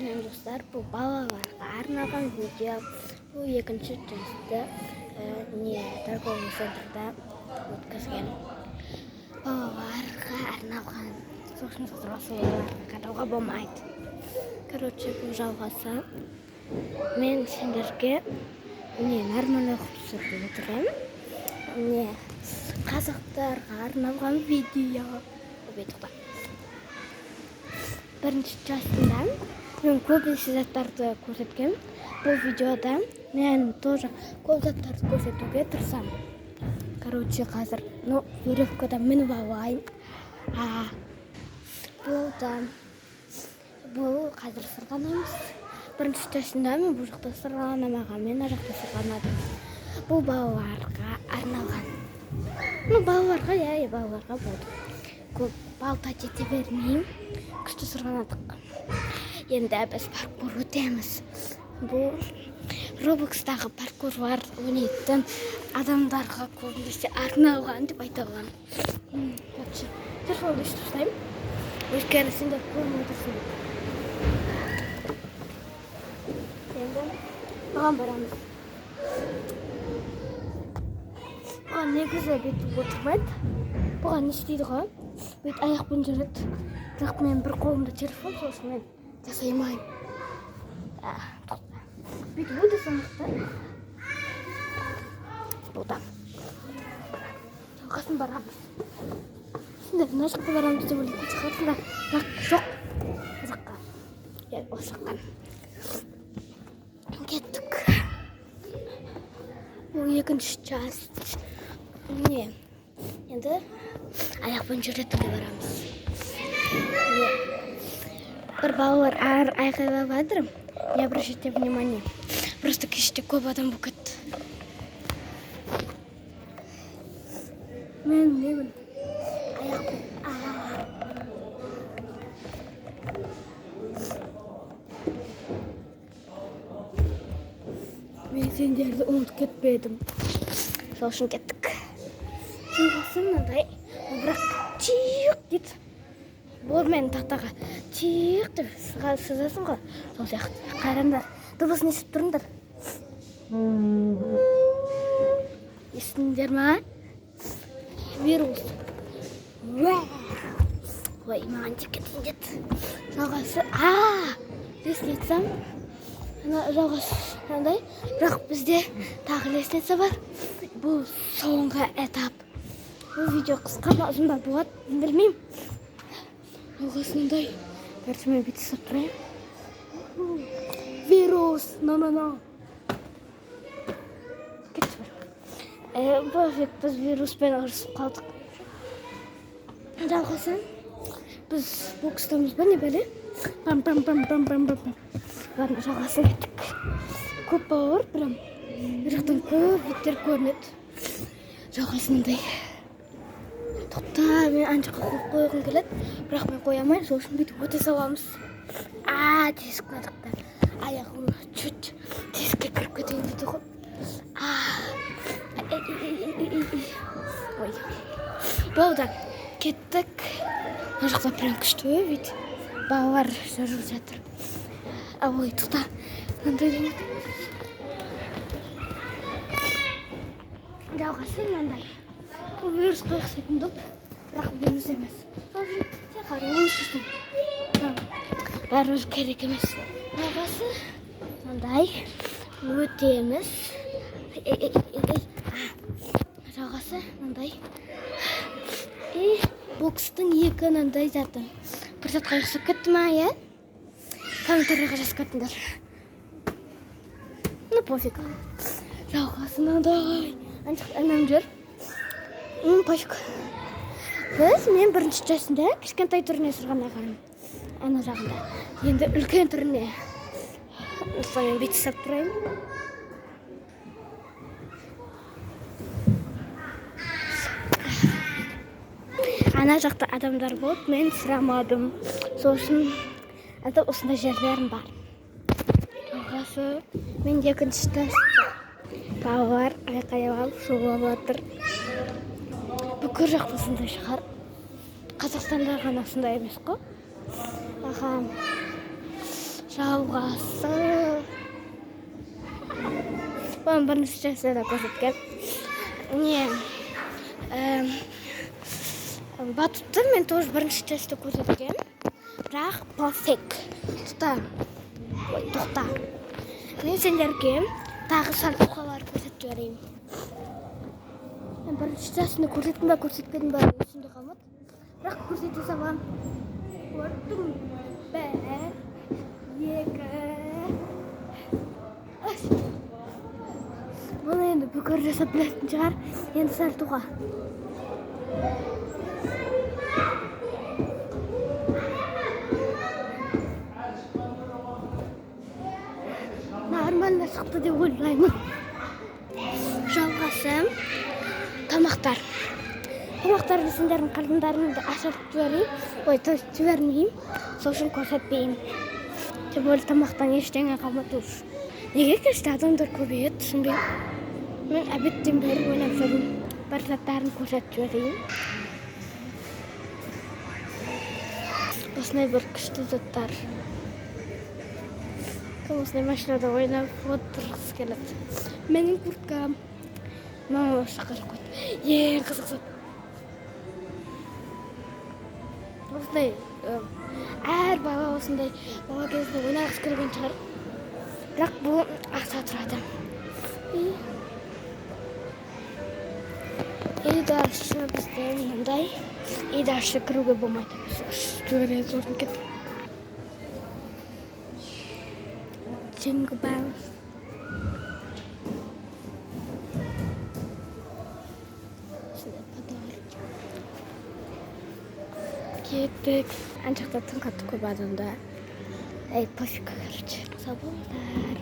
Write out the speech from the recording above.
Мен достар, бұл балаларға арналған видео. Бұл екінші часті торговый центрда өткізген. Балаларға арналған. Сосын оларға қарауға болмайды. Короче, бұл жалғасы. Мен сендерге нормально түсіріп отырмын. Қазақтарға арналған видео. Бірінші частында мен көбінесе заттарды көрсеткен. Бұл видеода мен тоже көп заттарды көрсетуге тырысамын. Короче, қазір веревкада мініп алайын. Бұл қазір сырғанаймыз. Бірінші частында мен бұл жақта сырғанамаған, мен ар жақта сырғанадым. Бұл балаларға арналған. Балаларға болды. Көп балта жете бермеймін. Күшті сырғанадық. Енді біз паркур өтеміз. Бұл Roblox'тағы паркурлар ойнайтын адамдарға көбінесе арналған деп айта аламын. Телефонды ұстаймын. Өйткені сендер көріп отырсың. Енді маған барамыз. Бұған негізі бүйтіп отырмайды. Бұған не істейді ғой? Бүйтіп аяқпен жүреді. Бірақ мен бір қолымда телефон, сосын мен жасаймайым. Бүйтіп өте сондықта. Бұдан. Жалғасын барамыз. Сендер мына жаққа барамыз деп ойлайтын шығарсыңдар. Бірақ жоқ. Бұл жаққа. Осы жаққа. Кеттік. Бұл екінші часть. Енді аяқпен жүретінге барамыз. Бір балалар айқайлап жатыр. Не обращайте внимание. Просто кеште көп адам болып кетті. Мен аяқпен. Мен сендерді ұмытып кетпедім. Сол үшін кеттік. Жалғасын мынандай. Бірақ чиық дейді. Бұл мен тақтаға чиық деп сызасың ғой. Сол сияқты. Қараңдар. Дыбысын естіп тұрыңдар. Естіңдер ма? Вирус. Ой, маған тек кетейін деді. Жалғасы. Лестница. Жалғасы мынандай. Бірақ бізде тағы лестница бар. Бұл соңғы этап. Бұл видео қысқа ма ұзын ба болады, білмеймін. Жалғасындай. Бәрті мен бүйтіп сап тұрайын. Вирус. Кетші бар. Бұл біз вируспен ұрысып қалдық. Жалғасын. Біз бокстамыз ба не бәле? Ладно, жалғасын кеттік. Көп бауыр, прям. Жақтан көп беттер көрінеді. Жалғасындай. Тоқта, мен анжаққа қойғым келеді. Бірақ мен қойамайын, сол үшін бүйтіп өте саламыз. Тесік надықта. Аяғым чуть тесікке кіріп кетейін дейді ғой. Болды, кеттік. Мына жақта прям күшті өйт. Балалар жүріп жатыр. Ой, тоқта. Жалғасын мынандай. Бұл вирус қойқысайтын доп, бірақ вирус емес. Сен қаруын істейсің. Бәрі керек емес. Жалғасы мындай өтеміз. Жалғасы мындай. Бокстың екі мындай заты. Бір затқа ұқсап кетті ма, е? Комментарияға жазып кетіңдер. Пофиг. Жалғасы мындай. Анам жүр. Пофиг. Мен бірінші частында кішкентай түріне сырғанаған. Ана жағында. Енді үлкен түріне. Осылай бүйтіп сап тұрайын. Ана жақта адамдар болды, мен сұрамадым. Сосын осындай жерлерім бар. Жалғасы мен екінші частта. Балалар айқайлап шулап жатыр. Бүкіл жақта сондай шығар. Қазақстанда ғана сондай емес қой. жауғасы. Бұның бірінші жасында көрсеткен. Батутты мен тоже бірінші жасында көрсеткен. Бірақ пофиг. Тоқта. Мен сендерге тағы сальтухалар көрсетіп жіберейін. Мен бірінші жасында көрсеттім бе, көрсетпедім бе есімде қалмады. Бірақ көрсете салам. Көрдім. Бір, екі. Бұны енді бүкір жасап білетін шығар. Енді сальтуға. Нормально шықты деп ойлаймын. Жалғасым. Тамақтар. Тамақтарды сендердің қарындарыңды ашып жіберейін. Жібермеймін. Сол үшін көрсетпеймін. Тем более тамақтан ештеңе қалмады. Неге кеште адамдар көбейеді, түсінбеймін. Мен әбеттен бері ойлап жүрмін. Бір заттарын көрсетіп жіберейін. Осындай бір күшті заттар. Кім осындай машинада ойнап отырғысы келеді. Менің курткам. Мама шақырып қойды. Ең қызық зат. Осындай әр бала осындай бала кезінде ойнағысы келген шығар. Бірақ бұл ақша тұрады. Үйді ашыны бізде мұндай. Үйді ашы кіруге болмайды. Жүре зорын кетті. Jingle bells. Кеттік. Ана жақта тым қатты көп адамдар. Пофиг, короче. Сау болыңдар.